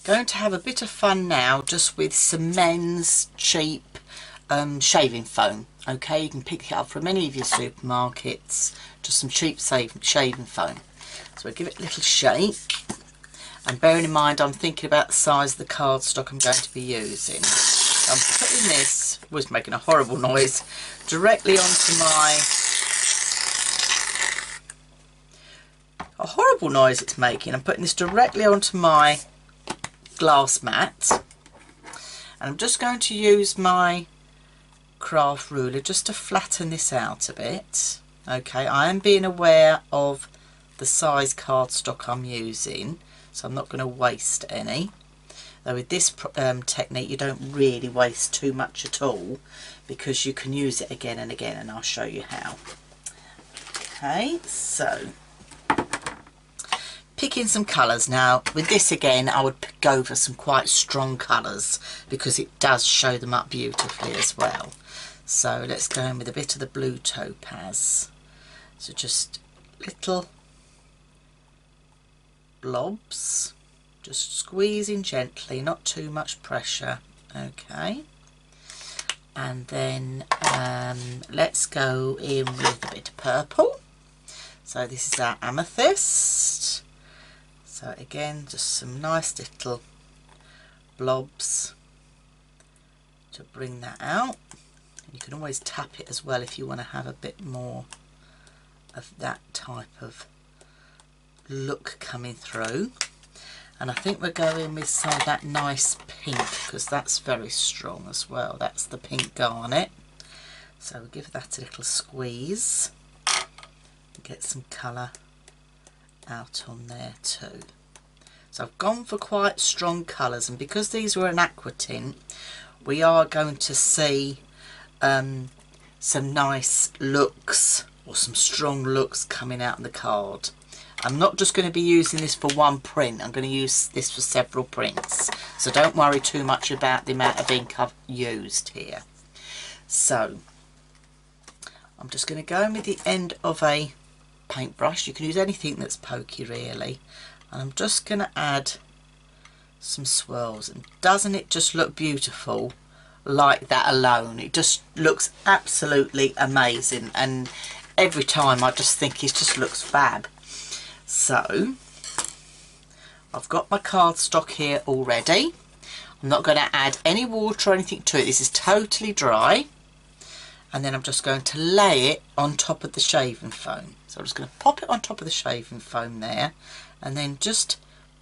Going to have a bit of fun now just with some men's cheap shaving foam. Okay, you can pick it up from any of your supermarkets, just some cheap shaving foam. So we'll give it a little shake, and bearing in mind I'm thinking about the size of the cardstock I'm going to be using. I'm putting this, was making a horrible noise, directly onto my, a horrible noise it's making. I'm putting this directly onto my glass mat, and I'm just going to use my craft ruler just to flatten this out a bit. Okay, I am being aware of the size cardstock I'm using, so I'm not going to waste any. Though with this technique you don't really waste too much at all, because you can use it again and again, and I'll show you how. Okay, so picking some colours now. With this again I would go for some quite strong colours because it does show them up beautifully as well. So let's go in with a bit of the blue topaz. So just little blobs, just squeezing gently, not too much pressure. Okay, and then let's go in with a bit of purple. So this is our amethyst. So again, just some nice little blobs to bring that out. You can always tap it as well if you want to have a bit more of that type of look coming through. And I think we're going with some of that nice pink, because that's very strong as well. That's the pink garnet. So we'll give that a little squeeze and get some colour out on there too. So I've gone for quite strong colours, and because these were an Aqua Tint, we are going to see some nice looks, or some strong looks coming out in the card. I'm not just going to be using this for one print, I'm going to use this for several prints, so don't worry too much about the amount of ink I've used here. So I'm just going to go in with the end of a paintbrush. You can use anything that's pokey really, and I'm just going to add some swirls. And doesn't it just look beautiful like that alone? It just looks absolutely amazing, and every time I just think it just looks fab. So I've got my cardstock here already. I'm not going to add any water or anything to it. This is totally dry. And then I'm just going to lay it on top of the shaving foam. So I'm just going to pop it on top of the shaving foam there, and then just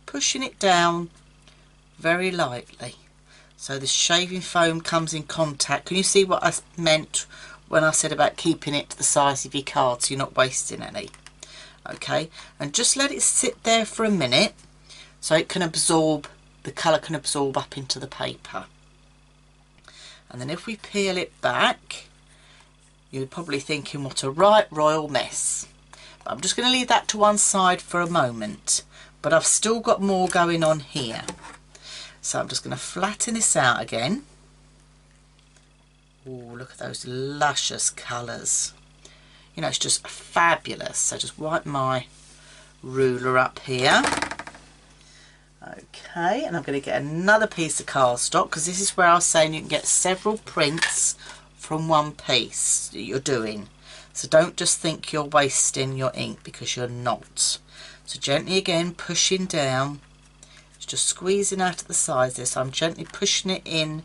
pushing it down very lightly, so the shaving foam comes in contact. Can you see what I meant when I said about keeping it to the size of your card so you're not wasting any? Okay, and just let it sit there for a minute so it can absorb, the colour can absorb up into the paper. And then if we peel it back, you're probably thinking what a right royal mess. But I'm just going to leave that to one side for a moment, but I've still got more going on here. So I'm just going to flatten this out again. Oh, look at those luscious colours. You know, it's just fabulous. So just wipe my ruler up here. Okay, and I'm going to get another piece of cardstock, because this is where I was saying you can get several prints from one piece that you're doing. So don't just think you're wasting your ink, because you're not. So gently again pushing down, it's just squeezing out at the sides there. So I'm gently pushing it in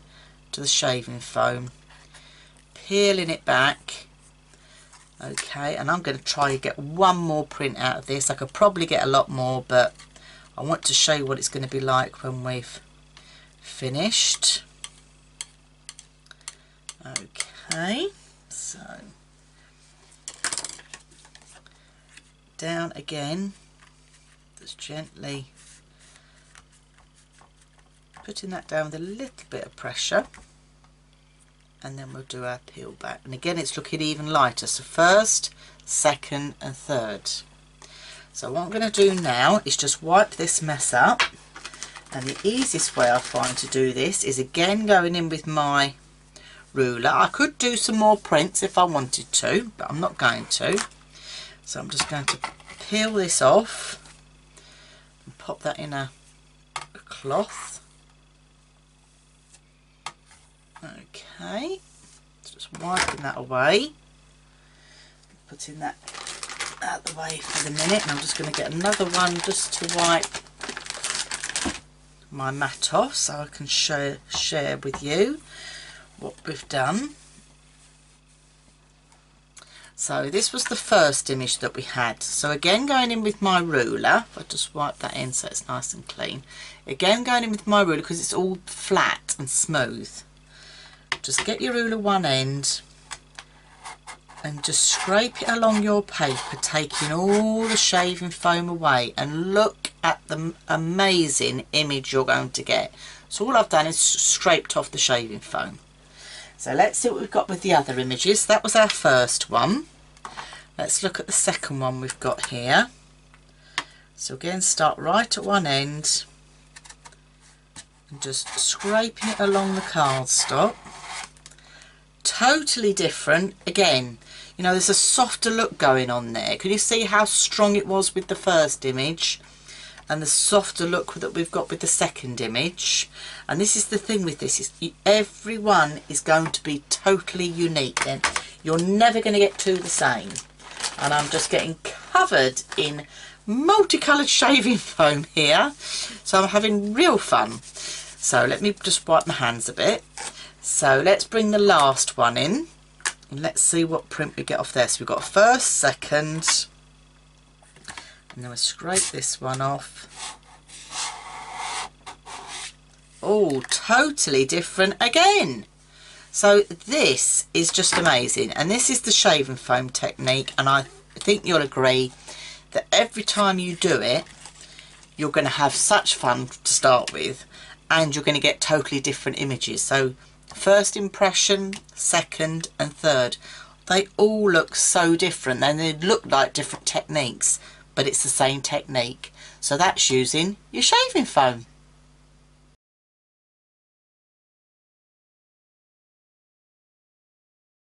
to the shaving foam, peeling it back. Okay, and I'm going to try to get one more print out of this. I could probably get a lot more, but I want to show you what it's going to be like when we've finished. Okay, so down again, just gently putting that down with a little bit of pressure, and then we'll do our peel back. And again, it's looking even lighter, so first, second and third. So what I'm going to do now is just wipe this mess up, and the easiest way I find to do this is again going in with my ruler. I could do some more prints if I wanted to, but I'm not going to. So I'm just going to peel this off and pop that in a cloth. Okay, just wiping that away, putting that out the way for the minute, and I'm just going to get another one just to wipe my mat off so I can share with you what we've done. So this was the first image that we had. So again, going in with my ruler, if I just wipe that in so it's nice and clean. Again, going in with my ruler because it's all flat and smooth. Just get your ruler one end and just scrape it along your paper, taking all the shaving foam away, and look at the amazing image you're going to get. So all I've done is scraped off the shaving foam. So let's see what we've got with the other images. That was our first one. Let's look at the second one we've got here. So again, start right at one end and just scraping it along the cardstock. Totally different. Again, you know, there's a softer look going on there. Can you see how strong it was with the first image and the softer look that we've got with the second image? And this is the thing with this, is everyone is going to be totally unique. Then you're never going to get two the same. And I'm just getting covered in multicoloured shaving foam here, so I'm having real fun. So let me just wipe my hands a bit. So let's bring the last one in and let's see what print we get off there. So we've got first, second, and then we'll scrape this one off. Oh, totally different again. So this is just amazing, and this is the shaving foam technique, and I think you'll agree that every time you do it you're going to have such fun to start with, and you're going to get totally different images. So first impression, second and third, they all look so different, and they look like different techniques, but it's the same technique. So that's using your shaving foam.